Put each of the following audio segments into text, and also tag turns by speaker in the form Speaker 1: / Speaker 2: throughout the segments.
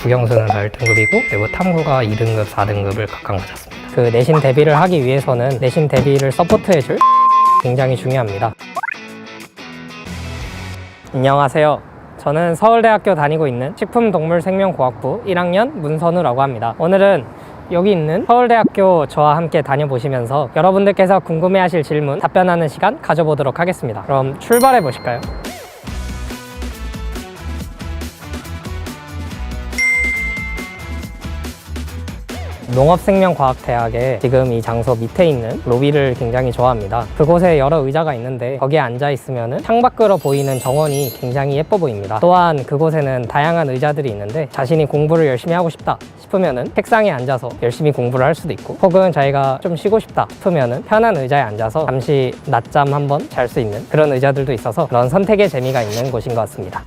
Speaker 1: 국영수는 다 1등급이고 그리고 탐구가 2등급, 4등급을 각각 맞았습니다. 그 내신 대비를 하기 위해서는 내신 대비를 서포트해줄 굉장히 중요합니다. 안녕하세요. 저는 서울대학교 다니고 있는 식품동물생명공학부 1학년 문선우라고 합니다. 오늘은 여기 있는 서울대학교 저와 함께 다녀보시면서 여러분들께서 궁금해하실 질문 답변하는 시간 가져보도록 하겠습니다. 그럼 출발해 보실까요? 농업생명과학대학의 지금 이 장소 밑에 있는 로비를 굉장히 좋아합니다. 그곳에 여러 의자가 있는데 거기에 앉아 있으면 창밖으로 보이는 정원이 굉장히 예뻐 보입니다. 또한 그곳에는 다양한 의자들이 있는데 자신이 공부를 열심히 하고 싶다 싶으면 책상에 앉아서 열심히 공부를 할 수도 있고, 혹은 자기가 좀 쉬고 싶다 싶으면 편한 의자에 앉아서 잠시 낮잠 한번 잘 수 있는 그런 의자들도 있어서 그런 선택의 재미가 있는 곳인 것 같습니다.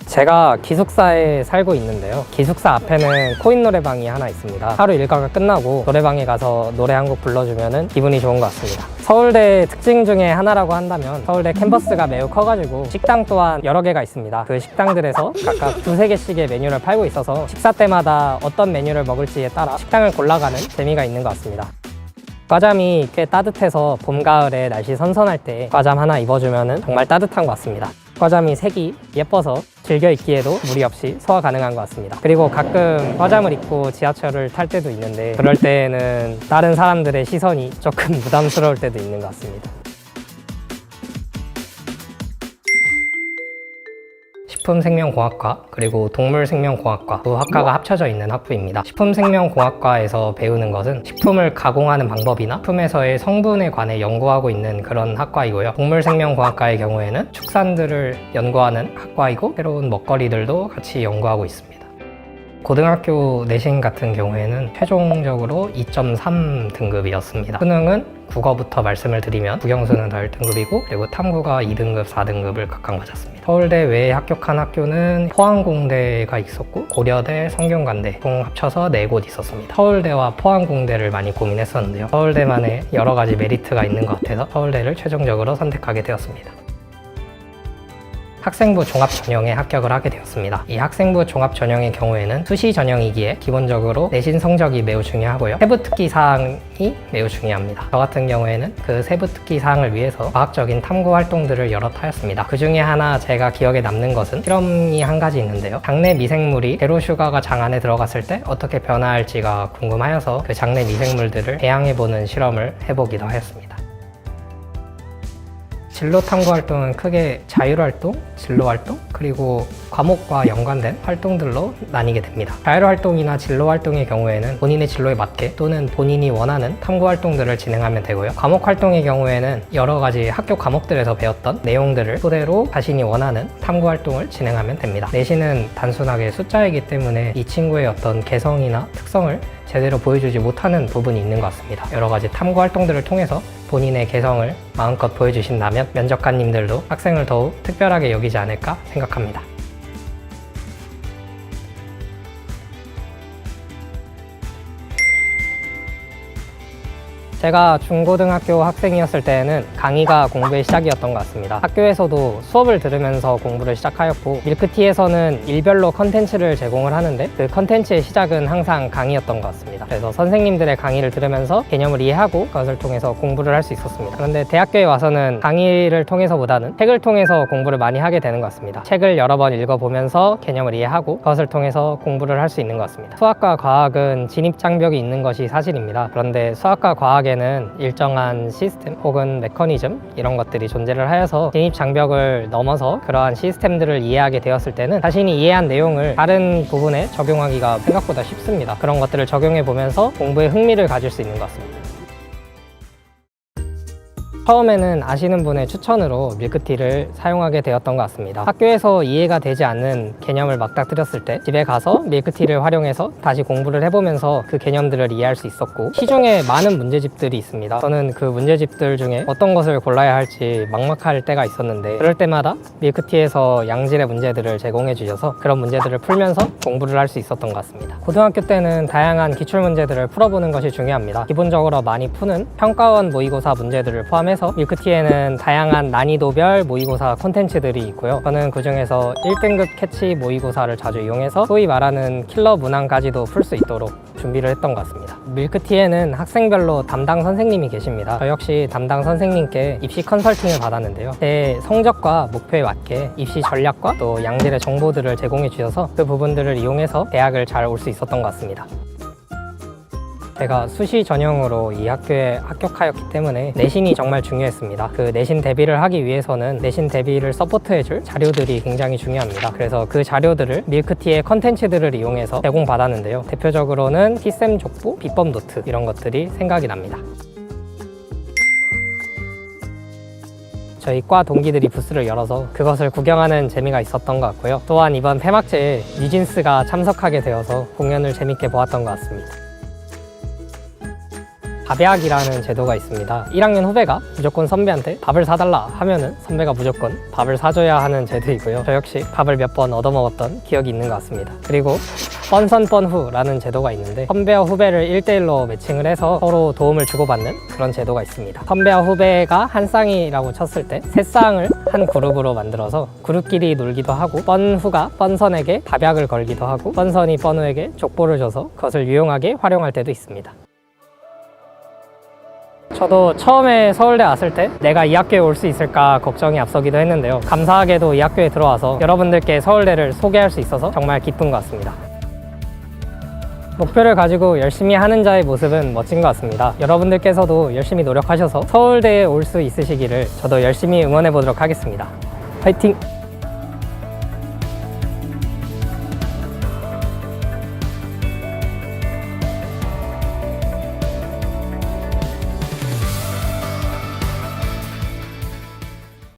Speaker 1: 제가 기숙사에 살고 있는데요. 기숙사 앞에는 코인 노래방이 하나 있습니다. 하루 일과가 끝나고 노래방에 가서 노래 한 곡 불러주면 기분이 좋은 것 같습니다. 서울대 특징 중에 하나라고 한다면 서울대 캠퍼스가 매우 커가지고 식당 또한 여러 개가 있습니다. 그 식당들에서 각각 두세 개씩의 메뉴를 팔고 있어서 식사 때마다 어떤 메뉴를 먹을지에 따라 식당을 골라가는 재미가 있는 것 같습니다. 과잠이 꽤 따뜻해서 봄, 가을에 날씨 선선할 때 과잠 하나 입어주면 정말 따뜻한 것 같습니다. 과잠이 색이 예뻐서 즐겨 입기에도 무리 없이 소화 가능한 것 같습니다. 그리고 가끔 과잠을 입고 지하철을 탈 때도 있는데 그럴 때는 다른 사람들의 시선이 조금 부담스러울 때도 있는 것 같습니다. 식품생명공학과 그리고 동물생명공학과 두 학과가 합쳐져 있는 학부입니다. 식품생명공학과에서 배우는 것은 식품을 가공하는 방법이나 식품에서의 성분에 관해 연구하고 있는 그런 학과이고요. 동물생명공학과의 경우에는 축산들을 연구하는 학과이고 새로운 먹거리들도 같이 연구하고 있습니다. 고등학교 내신 같은 경우에는 최종적으로 2.3 등급이었습니다. 수능은 국어부터 말씀을 드리면 국영수는 다 1등급이고 그리고 탐구가 2등급, 4등급을 각각 맞았습니다. 서울대 외에 합격한 학교는 포항공대가 있었고 고려대, 성균관대 총 합쳐서 4곳 있었습니다. 서울대와 포항공대를 많이 고민했었는데요. 서울대만의 여러 가지 메리트가 있는 것 같아서 서울대를 최종적으로 선택하게 되었습니다. 학생부 종합전형에 합격을 하게 되었습니다. 이 학생부 종합전형의 경우에는 수시 전형이기에 기본적으로 내신 성적이 매우 중요하고요. 세부 특기 사항이 매우 중요합니다. 저 같은 경우에는 그 세부 특기 사항을 위해서 과학적인 탐구 활동들을 여럿 하였습니다. 그 중에 하나 제가 기억에 남는 것은 실험이 한 가지 있는데요. 장내 미생물이 제로슈가가 장 안에 들어갔을 때 어떻게 변화할지가 궁금하여서 그 장내 미생물들을 배양해보는 실험을 해보기도 하였습니다. 진로 탐구 활동은 크게 자율활동, 진로활동, 그리고 과목과 연관된 활동들로 나뉘게 됩니다. 자율활동이나 진로활동의 경우에는 본인의 진로에 맞게 또는 본인이 원하는 탐구 활동들을 진행하면 되고요. 과목 활동의 경우에는 여러 가지 학교 과목들에서 배웠던 내용들을 토대로 자신이 원하는 탐구 활동을 진행하면 됩니다. 내신은 단순하게 숫자이기 때문에 이 친구의 어떤 개성이나 특성을 제대로 보여주지 못하는 부분이 있는 것 같습니다. 여러 가지 탐구 활동들을 통해서 본인의 개성을 마음껏 보여주신다면 면접관님들도 학생을 더욱 특별하게 여기지 않을까 생각합니다. 제가 중고등학교 학생이었을 때에는 강의가 공부의 시작이었던 것 같습니다. 학교에서도 수업을 들으면서 공부를 시작하였고 밀크티에서는 일별로 컨텐츠를 제공을 하는데 그 컨텐츠의 시작은 항상 강의였던 것 같습니다. 그래서 선생님들의 강의를 들으면서 개념을 이해하고 그것을 통해서 공부를 할 수 있었습니다. 그런데 대학교에 와서는 강의를 통해서보다는 책을 통해서 공부를 많이 하게 되는 것 같습니다. 책을 여러 번 읽어보면서 개념을 이해하고 그것을 통해서 공부를 할 수 있는 것 같습니다. 수학과 과학은 진입장벽이 있는 것이 사실입니다. 그런데 수학과 과학에는 일정한 시스템 혹은 메커니즘 이런 것들이 존재를 하여서 진입장벽을 넘어서 그러한 시스템들을 이해하게 되었을 때는 자신이 이해한 내용을 다른 부분에 적용하기가 생각보다 쉽습니다. 그런 것들을 적용해 보면서 공부에 흥미를 가질 수 있는 것 같습니다. 처음에는 아시는 분의 추천으로 밀크티를 사용하게 되었던 것 같습니다. 학교에서 이해가 되지 않는 개념을 맞닥뜨렸을 때 집에 가서 밀크티를 활용해서 다시 공부를 해보면서 그 개념들을 이해할 수 있었고, 시중에 많은 문제집들이 있습니다. 저는 그 문제집들 중에 어떤 것을 골라야 할지 막막할 때가 있었는데 그럴 때마다 밀크티에서 양질의 문제들을 제공해 주셔서 그런 문제들을 풀면서 공부를 할 수 있었던 것 같습니다. 고등학교 때는 다양한 기출문제들을 풀어보는 것이 중요합니다. 기본적으로 많이 푸는 평가원 모의고사 문제들을 포함해 포함해서 밀크티에는 다양한 난이도별 모의고사 콘텐츠들이 있고요. 저는 그중에서 1등급 캐치 모의고사를 자주 이용해서 소위 말하는 킬러 문항까지도 풀 수 있도록 준비를 했던 것 같습니다. 밀크티에는 학생별로 담당 선생님이 계십니다. 저 역시 담당 선생님께 입시 컨설팅을 받았는데요. 제 성적과 목표에 맞게 입시 전략과 또 양질의 정보들을 제공해 주셔서 그 부분들을 이용해서 대학을 잘 올 수 있었던 것 같습니다. 제가 수시 전형으로 이 학교에 합격하였기 때문에 내신이 정말 중요했습니다. 그 내신 대비를 하기 위해서는 내신 대비를 서포트해줄 자료들이 굉장히 중요합니다. 그래서 그 자료들을 밀크티의 컨텐츠들을 이용해서 제공받았는데요. 대표적으로는 티쌤 족보, 비법 노트 이런 것들이 생각이 납니다. 저희 과 동기들이 부스를 열어서 그것을 구경하는 재미가 있었던 것 같고요. 또한 이번 폐막제에 뉴진스가 참석하게 되어서 공연을 재밌게 보았던 것 같습니다. 밥약이라는 제도가 있습니다. 1학년 후배가 무조건 선배한테 밥을 사달라 하면은 선배가 무조건 밥을 사줘야 하는 제도이고요. 저 역시 밥을 몇 번 얻어먹었던 기억이 있는 것 같습니다. 그리고 뻔선 뻔후라는 제도가 있는데 선배와 후배를 1대1로 매칭을 해서 서로 도움을 주고받는 그런 제도가 있습니다. 선배와 후배가 한 쌍이라고 쳤을 때 세 쌍을 한 그룹으로 만들어서 그룹끼리 놀기도 하고 뻔후가 뻔선에게 밥약을 걸기도 하고 뻔선이 뻔후에게 족보를 줘서 그것을 유용하게 활용할 때도 있습니다. 저도 처음에 서울대 왔을 때 내가 이 학교에 올 수 있을까 걱정이 앞서기도 했는데요. 감사하게도 이 학교에 들어와서 여러분들께 서울대를 소개할 수 있어서 정말 기쁜 것 같습니다. 목표를 가지고 열심히 하는 자의 모습은 멋진 것 같습니다. 여러분들께서도 열심히 노력하셔서 서울대에 올 수 있으시기를 저도 열심히 응원해 보도록 하겠습니다. 화이팅!